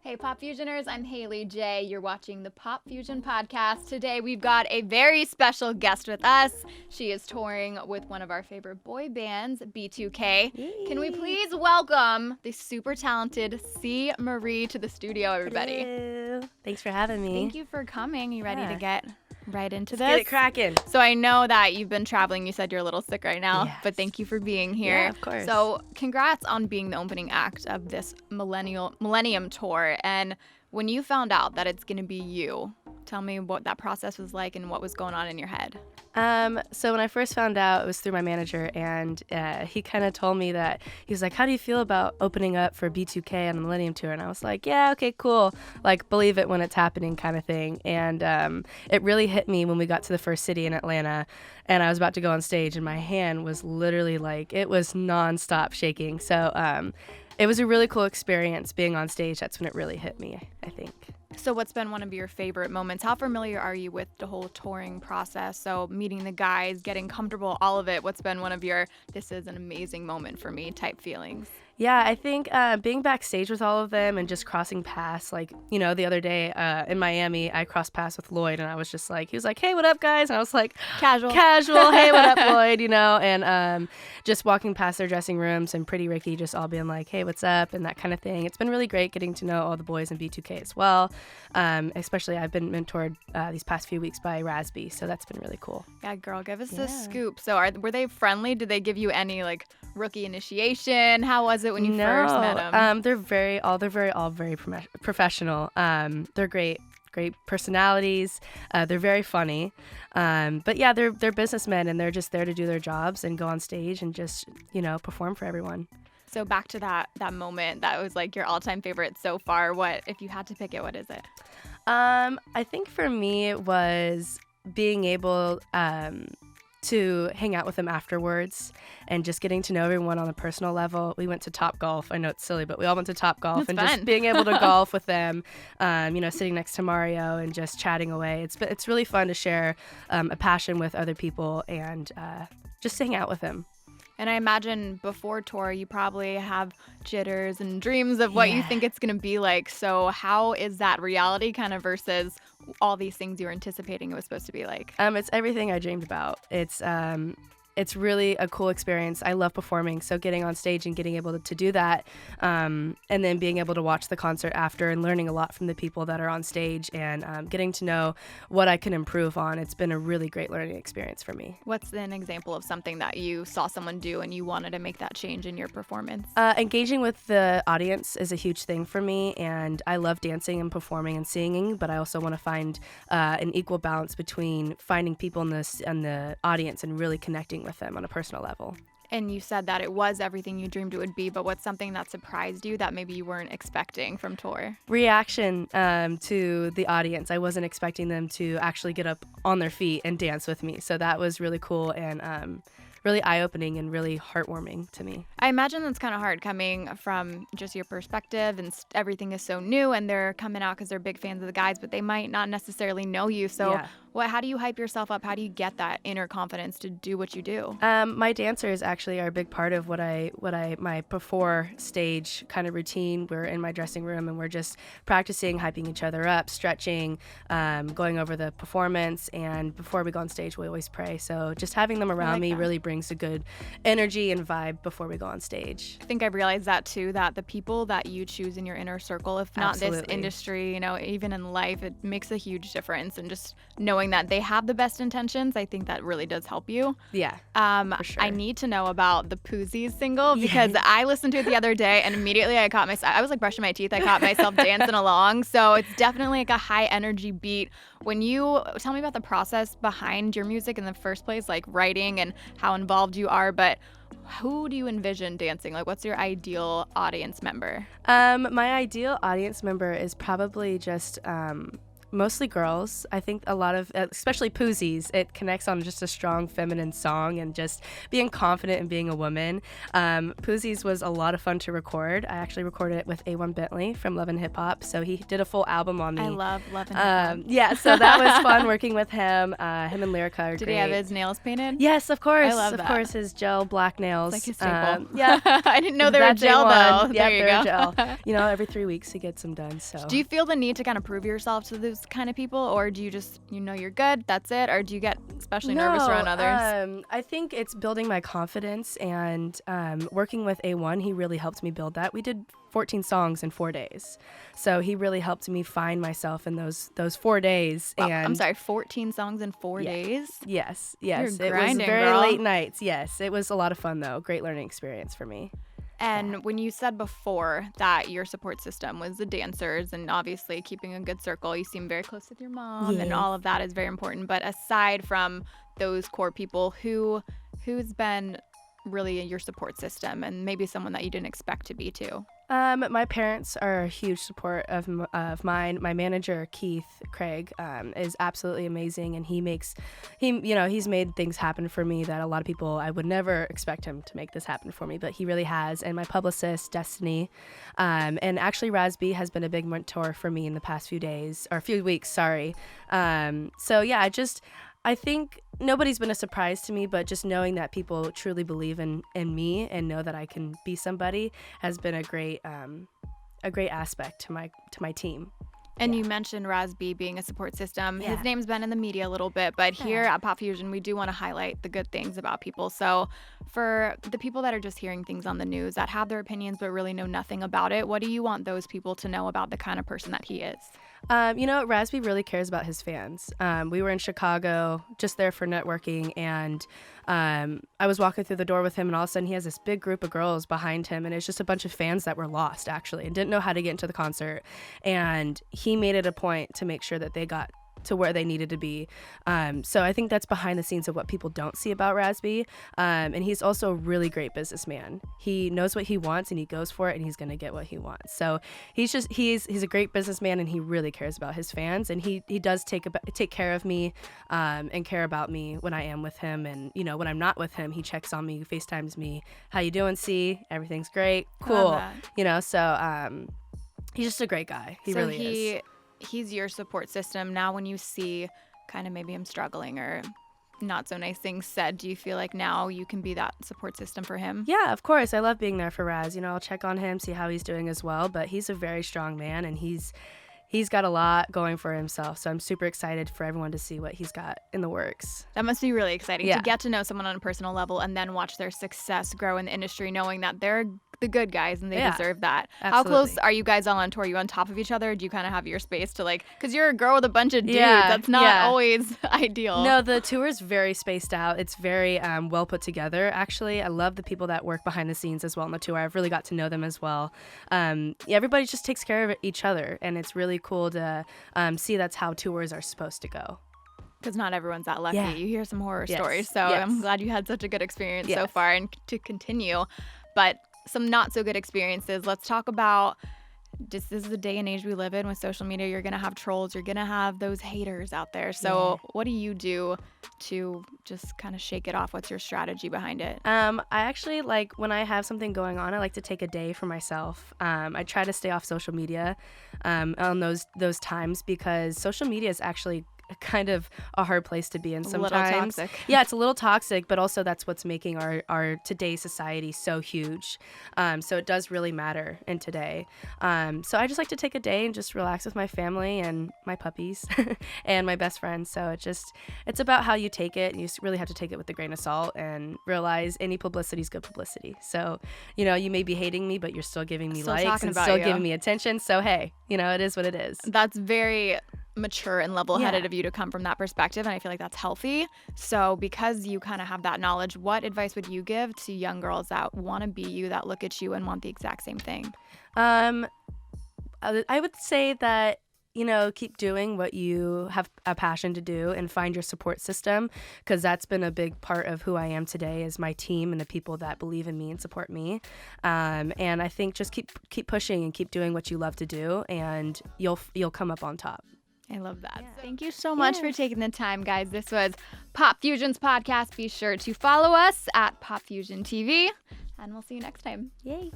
Hey Pop Fusioners, I'm Haley J. You're watching the Pop Fusion podcast. Today we've got a very special guest with us. She is touring with one of our favorite boy bands, B2K. Yay. Can we please welcome the super talented C. Marie to the studio, everybody? Hello. Thanks for having me. Thank you for coming. You ready to get right into Let's this? get it cracking. So I know that you've been traveling. You said you're a little sick right now, Yes. but thank you for being here. Yeah, of course. So congrats on being the opening act of this Millennium Tour. And when you found out that it's going to be you, tell me what that process was like and what was going on in your head. So when I first found out, it was through my manager, and he kind of told me that he was like, "How do you feel about opening up for B2K on the Millennium Tour?" And I was like, "Yeah, okay, cool. Like, believe it when it's happening, kind of thing." And it really hit me when we got to the first city in Atlanta, and I was about to go on stage, and my hand was literally like, it was nonstop shaking. So it was a really cool experience being on stage. That's when it really hit me, I think. So what's been one of your favorite moments? How familiar are you with the whole touring process? So meeting the guys, getting comfortable, all of it. What's been one of your, this is an amazing moment for me type feelings? Yeah, I think being backstage with all of them and just crossing paths, like, you know, the other day in Miami, I crossed paths with Lloyd, and I was just like, he was like, "Hey, what up, guys?" And I was like, Casual. Hey, what up, Lloyd? You know, and just walking past their dressing rooms and Pretty Ricky just all being like, "Hey, what's up?" and that kind of thing. It's been really great getting to know all the boys in B2K as well. Especially I've been mentored these past few weeks by Rasby, so that's been really cool. Yeah, girl, give us the scoop. So were they friendly? Did they give you any like rookie initiation? How was it when you first met them? They're very professional. They're great personalities. They're very funny. But yeah, they're businessmen, and they're just there to do their jobs and go on stage and just, you know, perform for everyone. So back to that moment that was like your all-time favorite so far. What, if you had to pick it, what is it? I think for me it was being able to hang out with them afterwards and just getting to know everyone on a personal level. We went to Top Golf. I know it's silly, but we all went to Top Golf. That's and fun. Just being able to golf with them, you know, sitting next to Mario and just chatting away. It's really fun to share a passion with other people and just hang out with them. And I imagine before tour, you probably have jitters and dreams of what you think it's going to be like. So how is that reality kind of versus all these things you were anticipating it was supposed to be like? It's everything I dreamed about. It's really a cool experience. I love performing, so getting on stage and getting able to do that, and then being able to watch the concert after and learning a lot from the people that are on stage and getting to know what I can improve on. It's been a really great learning experience for me. What's an example of something that you saw someone do and you wanted to make that change in your performance? Engaging with the audience is a huge thing for me, and I love dancing and performing and singing, but I also want to find an equal balance between finding people in the audience and really connecting with them on a personal level. And you said that it was everything you dreamed it would be, but what's something that surprised you that maybe you weren't expecting from tour? Reaction to the audience. I wasn't expecting them to actually get up on their feet and dance with me. So that was really cool and really eye-opening and really heartwarming to me. I imagine that's kind of hard coming from just your perspective and everything is so new and they're coming out because they're big fans of the guys, but they might not necessarily know you. So how do you hype yourself up? How do you get that inner confidence to do what you do? My dancers actually are a big part of my before stage kind of routine. We're in my dressing room and we're just practicing, hyping each other up, stretching, going over the performance. And before we go on stage, we always pray. So just having them around me really brings a good energy and vibe before we go on stage. I think I've realized that too, that the people that you choose in your inner circle, if not this industry, you know, even in life, it makes a huge difference. And just knowing that they have the best intentions, I think that really does help you. Yeah, for sure. I need to know about the Poozies single because I listened to it the other day and immediately I was like brushing my teeth. I caught myself dancing along. So it's definitely like a high energy beat. When you tell me about the process behind your music in the first place, like writing and how involved you are, but who do you envision dancing? Like, what's your ideal audience member? My ideal audience member is probably just mostly girls. I think a lot of, especially Poozies, it connects on just a strong feminine song and just being confident in being a woman. Poozies was a lot of fun to record. I actually recorded it with A1 Bentley from Love and Hip Hop, so he did a full album on me. I love Love and Hip Hop. Yeah, so that was fun working with him. Him and Lyrica are Did great. he have his nails painted? Yes, of course. I love of that. course, his gel black nails. It's like his staple. Yeah. I didn't know they were That day gel, one. though. Yeah, There you they're go. gel. You know, every 3 weeks he gets them done. So. Do you feel the need to kind of prove yourself to those kind of people, or do you just, you're good, that's it? Or do you get especially nervous around others? I think it's building my confidence, and working with A1, he really helped me build that. We did 14 songs in 4 days. So he really helped me find myself in those 4 days. Wow, And I'm sorry, 14 songs in 4 days? Yes. You're It was grinding, very girl. late nights. Yes. It was a lot of fun, though. Great learning experience for me. And when you said before that your support system was the dancers and obviously keeping a good circle, you seem very close with your mom and Yes. all of that is very important. But aside from those core people, who's been really your support system and maybe someone that you didn't expect to be too? My parents are a huge support of mine. My manager, Keith Craig, is absolutely amazing, and he's made things happen for me that a lot of people, I would never expect him to make this happen for me, but he really has. And my publicist, Destiny, and actually Raz B has been a big mentor for me in the past few weeks, sorry. So yeah, I think nobody's been a surprise to me, but just knowing that people truly believe in me and know that I can be somebody has been a great aspect to my team. And you mentioned Raz B being a support system. Yeah. His name's been in the media a little bit, but here at Pop Fusion, we do want to highlight the good things about people. So for the people that are just hearing things on the news that have their opinions but really know nothing about it, what do you want those people to know about the kind of person that he is? Razby really cares about his fans. We were in Chicago, just there for networking, and I was walking through the door with him, and all of a sudden he has this big group of girls behind him, and it's just a bunch of fans that were lost, actually, and didn't know how to get into the concert. And he made it a point to make sure that they got to where they needed to be. So I think that's behind the scenes of what people don't see about Razby. And he's also a really great businessman. He knows what he wants and he goes for it, and he's going to get what he wants. So he's a great businessman, and he really cares about his fans, and he does take care of me and care about me when I am with him. And when I'm not with him, he checks on me, FaceTimes me. How you doing, C? Everything's great. Cool. So he's just a great guy. He really is. He's your support system. Now when you see kind of maybe him struggling or not so nice things said, do you feel like now you can be that support system for him? Yeah, of course. I love being there for Raz. I'll check on him, see how he's doing as well. But he's a very strong man, and he's got a lot going for himself. So I'm super excited for everyone to see what he's got in the works. That must be really exciting Yeah. to get to know someone on a personal level and then watch their success grow in the industry, knowing that they're the good guys and they deserve that. Absolutely. How close are you guys all on tour? Are you on top of each other? Or do you kind of have your space to because you're a girl with a bunch of dudes. Yeah, That's not yeah. always ideal. No, the tour is very spaced out. It's very well put together, actually. I love the people that work behind the scenes as well on the tour. I've really got to know them as well. Everybody just takes care of each other, and it's really cool to see that's how tours are supposed to go. Because not everyone's that lucky. Yeah. You hear some horror Yes. stories. So Yes. I'm glad you had such a good experience so Yes. far and to continue. But some not so good experiences. Let's talk about this is the day and age we live in with social media. You're going to have trolls. You're going to have those haters out there. So what do you do to just kind of shake it off? What's your strategy behind it? I actually when I have something going on, I like to take a day for myself. I try to stay off social media on those times, because social media is actually kind of a hard place to be in sometimes. A little toxic. Yeah, it's a little toxic, but also that's what's making our today's society so huge. So it does really matter in today. So I just like to take a day and just relax with my family and my puppies and my best friend. So it's about how you take it. You really have to take it with a grain of salt and realize any publicity is good publicity. So, you may be hating me, but you're still giving me Still likes talking and about still you. giving me attention. So hey, it is what it is. That's very mature and level-headed Yeah. of you to come from that perspective, and I feel like that's healthy. So because you kind of have that knowledge, what advice would you give to young girls that want to be you, that look at you and want the exact same thing? I would say that keep doing what you have a passion to do and find your support system, because that's been a big part of who I am today, is my team and the people that believe in me and support me. And I think just keep pushing and keep doing what you love to do, and you'll come up on top. I love that. Yeah. Thank you so much for Yes. taking the time, guys. This was Pop Fusion's podcast. Be sure to follow us at Pop Fusion TV, and we'll see you next time. Yay.